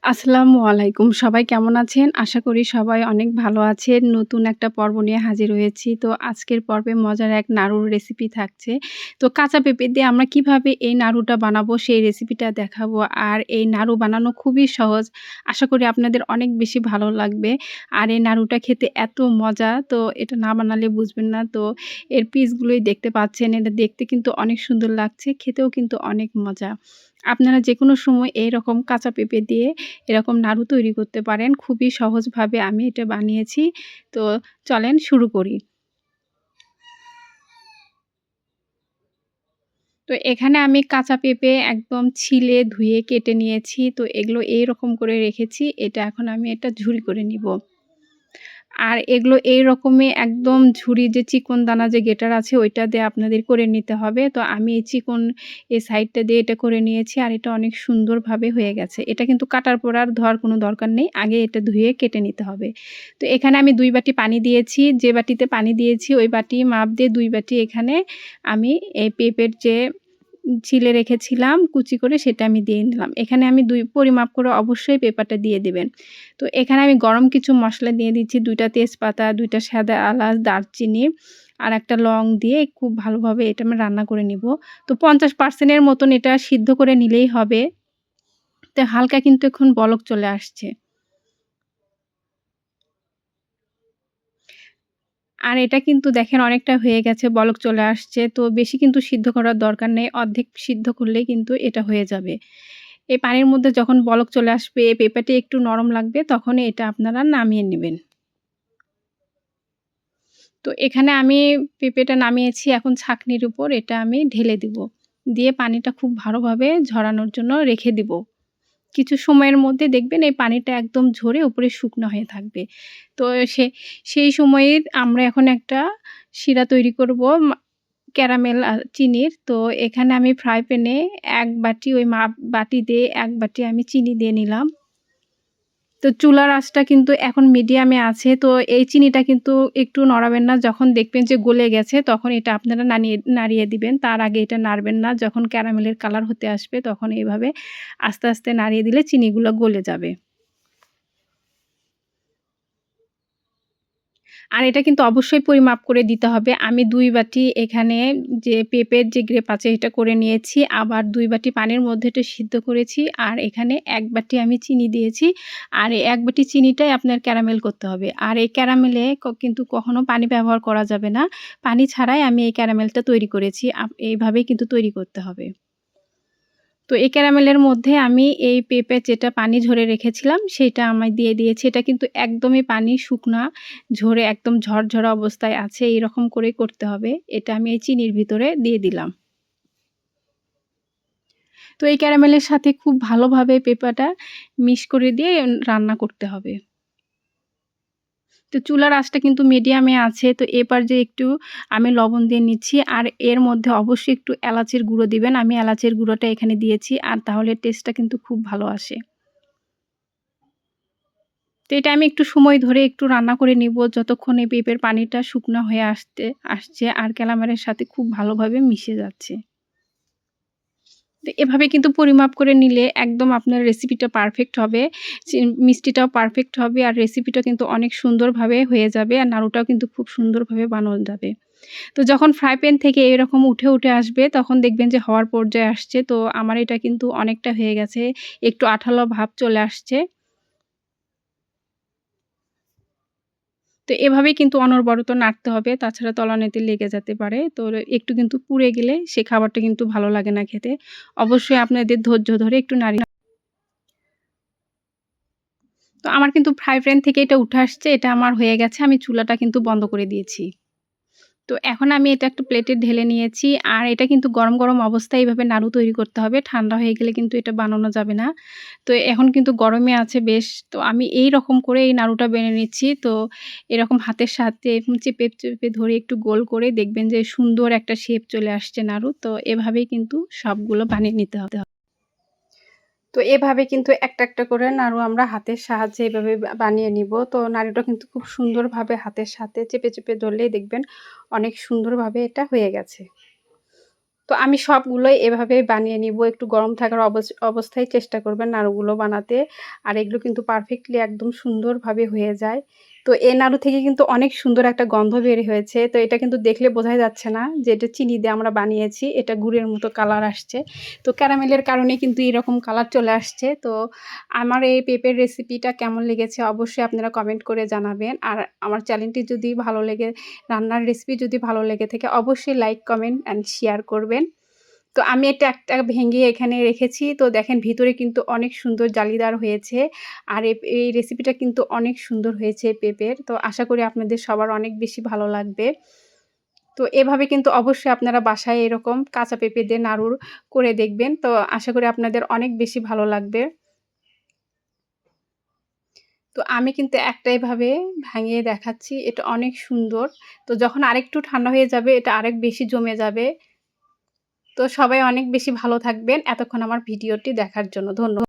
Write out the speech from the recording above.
আসসালামু আলাইকুম। সবাই কেমন আছেন? আশা করি সবাই অনেক ভালো আছেন। নতুন একটা পর্ব নিয়ে হাজির হয়েছি। তো আজকের পর্বে মজার এক নাড়ুর রেসিপি থাকছে। তো কাঁচা পেঁপে দিয়ে আমরা কিভাবে এই নাড়ুটা বানাবো সেই রেসিপিটা দেখাবো। আর এই নাড়ু বানানো খুবই সহজ। আশা করি আপনাদের অনেক বেশি ভালো লাগবে। আর এই নাড়ুটা খেতে এত মজা, তো এটা না বানালে বুঝবেন না। তো এর পিসগুলোই দেখতে পাচ্ছেন। এটা দেখতে কিন্তু অনেক সুন্দর লাগছে। খেতেও কিন্তু অনেক মজা। আপনারা যেকোনো সময় এইরকম কাঁচা পেঁপে দিয়ে এরকম নাড়ু তৈরি করতে পারেন। খুবই সহজভাবে আমি এটা বানিয়েছি। তো চলেন শুরু করি। তো এখানে আমি কাঁচা পেঁপে একদম ছিলে ধুয়ে কেটে নিয়েছি। তো এগুলো এইরকম করে রেখেছি। এটা এখন আমি এটা ঝুরি করে নিব। আর এগুলো এইরকমই একদম ঝুরি যে চিকন দানা যে গেটার আছে ওইটা দিয়ে আপনাদের করে নিতে হবে। তো আমি এই চিকন এই সাইডটা দিয়ে এটা করে নিয়েছি আর এটা অনেক সুন্দরভাবে হয়ে গেছে। এটা কিন্তু কাটার পর আর ধোয়ার কোনো দরকার নেই। আগে এটা ধুয়ে কেটে নিতে হবে। তো এখানে আমি ২ বাটি পানি দিয়েছি। যে বাটিতে পানি দিয়েছি ওই বাটি মাপ দিয়ে ২ বাটি এখানে আমি এই পেঁপের যে ছিলে রেখেছিলাম কুচি করে সেটা আমি দিয়ে নিলাম। এখানে আমি পরিমাপ করে অবশ্যই পেঁপাটা দিয়ে দিবেন। তো এখানে আমি গরম কিছু মসলা দিয়ে দিচ্ছি ২ টা তেজপাতা, ২ টা সাদা এলাচ, দারচিনি আর একটা লং দিয়ে খুব ভালোভাবে এটা আমি রান্না করে নিব। তো ৫০% এর মতন এটা সিদ্ধ করে নিলেই হবে। তো হালকা কিন্তু এখন বলক চলে আসছে। আর এটা কিন্তু দেখেন অনেকটা হয়ে গেছে, বলক চলে আসছে। তো বেশি কিন্তু সিদ্ধ করার দরকার নেই। অর্ধেক সিদ্ধ করলেই কিন্তু এটা হয়ে যাবে। এই পানির মধ্যে যখন বলক চলে আসবে, পেঁপেটা একটু নরম লাগবে, তখনই এটা আপনারা নামিয়ে নিবেন। তো এখানে আমি পেঁপেটা নামিয়েছি, এখন ছাঁকনির উপর এটা আমি ঢেলে দিব। দিয়ে পানিটা খুব ভালোভাবে ঝরানোর জন্য রেখে দিব। কিছু সময়ের মধ্যে দেখবেন এই পানিটা একদম ঝরে উপরে শুকনো হয়ে থাকবে। তো সে সেই সময়ে আমরা এখন একটা শিরা তৈরি করব ক্যারামেল চিনির। তো এখানে আমি ফ্রাই প্যানে ১ বাটি ওই মাপ বাটি দিয়ে ১ বাটি আমি চিনি দিয়ে নিলাম। তো চুলার আঁচটা কিন্তু এখন মিডিয়ামে আছে। তো এই চিনিটা কিন্তু একটু নড়াবেন না। যখন দেখবেন যে গলে গেছে তখন এটা আপনারা নাড়িয়ে দিবেন। তার আগে এটা নাড়বেন না। যখন ক্যারামেলের কালার হতে আসবে তখন এভাবে আস্তে, আস্তে নাড়িয়ে দিলে চিনিগুলো গলে যাবে। আর এটা কিন্তু অবশ্যই পরিমাপ করে দিতে হবে। আমি ২ বাটি এখানে যে পেঁপের যে গ্রেপ আছে এটা করে নিয়েছি। আবার ২ বাটি পানির মধ্যে এটা সিদ্ধ করেছি। আর এখানে ১ বাটি আমি চিনি দিয়েছি। আর এই ১ বাটি চিনিটাই আপনার ক্যারামেল করতে হবে। আর এই ক্যারামেলে কিন্তু কখনো পানি ব্যবহার করা যাবে না। পানি ছাড়াই আমি এই ক্যারামেলটা তৈরি করেছি। এইভাবেই কিন্তু তৈরি করতে হবে। তো এই ক্যারামেলের মধ্যে আমি এই পেঁপে যেটা পানি ঝরে রেখেছিলাম সেইটা আমি দিয়ে দিয়েছি। এটা কিন্তু একদমই পানি শুকনা, ঝরে একদম ঝরঝরা অবস্থায় আছে। এরকম করেই করতে হবে। এটা আমি এই চিনির ভিতরে দিয়ে দিলাম। তো এই ক্যারামেলের সাথে খুব ভালোভাবে পেঁপাটা করে দিয়ে রান্না করতে হবে। তো চুলার আঁচটা কিন্তু মিডিয়ামে আছে। তো এ পর্যায়ে একটু আমি লবণ দিয়ে নিচ্ছি। আর এর মধ্যে অবশ্যই একটু এলাচের গুঁড়ো দিবেন। আমি এলাচের গুঁড়োটা এখানে দিয়েছি। আর তাহলে টেস্টটা কিন্তু খুব ভালো আসে। তো এটা আমি একটু সময় ধরে একটু রান্না করে নিব যতক্ষণ এই পেঁপের পানিটা শুকনা হয়ে আসছে আর ক্যালামারের সাথে খুব ভালোভাবে মিশে যাচ্ছে। তো এভাবে কিন্তু পরিমাপ করে নিলে একদম আপনার রেসিপিটা পারফেক্ট হবে। চি মিষ্টিটাও পারফেক্ট হবে আর রেসিপিটা কিন্তু অনেক সুন্দরভাবে হয়ে যাবে আর নাড়ুটাও কিন্তু খুব সুন্দরভাবে বানানো যাবে। তো যখন ফ্রাই প্যান থেকে এরকম উঠে আসবে তখন দেখবেন যে হওয়ার পর্যায়ে আসছে। তো আমার এটা কিন্তু অনেকটা হয়ে গেছে। একটু আঠালো ভাব চলে আসছে। তো এভাবেই কিন্তু অনবরত নাড়তে হবে। তাছাড়া তলানিতে লেগে যেতে পারে। তো একটু কিন্তু পুড়ে গেলে সে খাবারটা কিন্তু ভালো লাগে না খেতে। অবশ্যই আপনাদের ধৈর্য ধরে একটু তো আমার কিন্তু ফ্রাই প্যান থেকে এটা উঠে আসছে। এটা আমার হয়ে গেছে। আমি চুলাটা কিন্তু বন্ধ করে দিয়েছি। তো এখন আমি এটা একটা প্লেটে ঢেলে নিয়েছি। আর এটা কিন্তু গরম, গরম অবস্থায় এভাবে নাড়ু তৈরি করতে হবে। ঠান্ডা হয়ে গেলে কিন্তু এটা বানানো যাবে না। তো এখন কিন্তু গরমে আছে বেশ। তো আমি এইরকম করে এই নাড়ুটা বেনে নিচ্ছি। তো এরকম হাতের সাথে এরকম চেপে, চেপে ধরে একটু গোল করে দেখবেন যে সুন্দর একটা শেপ চলে আসছে নাড়ু। তো এভাবেই কিন্তু সবগুলো বানিয়ে নিতে হবে। তো এভাবে কিন্তু একটা, একটা করে নাড়ু আমরা হাতের সাহায্যে এভাবে বানিয়ে নিব। তো নাড়ুটা কিন্তু খুব সুন্দরভাবে হাতের সাথে চেপে, চেপে ধরলেই দেখবেন অনেক সুন্দরভাবে এটা হয়ে গেছে। তো আমি সবগুলোই এভাবেই বানিয়ে নিব। একটু গরম থাকার অবস্থায় চেষ্টা করবেন নাড়ুগুলো বানাতে। আর এগুলো কিন্তু পারফেক্টলি একদম সুন্দরভাবে হয়ে যায়। তো এই নাড়ু থেকে কিন্তু অনেক সুন্দর একটা গন্ধ বের হয়েছে। তো এটা কিন্তু দেখলে বোঝাই যাচ্ছে না যে এটা চিনি দিয়ে আমরা বানিয়েছি। এটা গুড়ের মতো কালার আসছে। তো ক্যারামেলের কারণে কিন্তু এরকম কালার চলে আসছে। তো আমার এই পেঁপের রেসিপিটা কেমন লেগেছে অবশ্যই আপনারা কমেন্ট করে জানাবেন। আর আমার চ্যানেলটি যদি ভালো লেগে রান্নার রেসিপি যদি ভালো লেগে থাকে অবশ্যই লাইক, কমেন্ট অ্যান্ড শেয়ার করবেন। তো আমি এটা একটা ভেঙে এখানে রেখেছি। তো দেখেন ভিতরে কিন্তু অনেক সুন্দর জালিদার হয়েছে। আর এই রেসিপিটা কিন্তু অনেক সুন্দর হয়েছে পেঁপের। তো আশা করি আপনাদের সবার অনেক বেশি ভালো লাগবে। তো এভাবে কিন্তু অবশ্যই আপনারা বাসায় এরকম কাঁচা পেঁপে দিয়ে নাড়ু করে দেখবেন। তো আশা করি আপনাদের অনেক বেশি ভালো লাগবে। তো আমি কিন্তু একটা এভাবে ভাঙিয়ে দেখাচ্ছি। এটা অনেক সুন্দর। তো যখন আরেকটু ঠান্ডা হয়ে যাবে এটা আরেক বেশি জমে যাবে। তো সবাই অনেক বেশি ভালো থাকবেন। এতক্ষণ আমার ভিডিওটি দেখার জন্য ধন্যবাদ।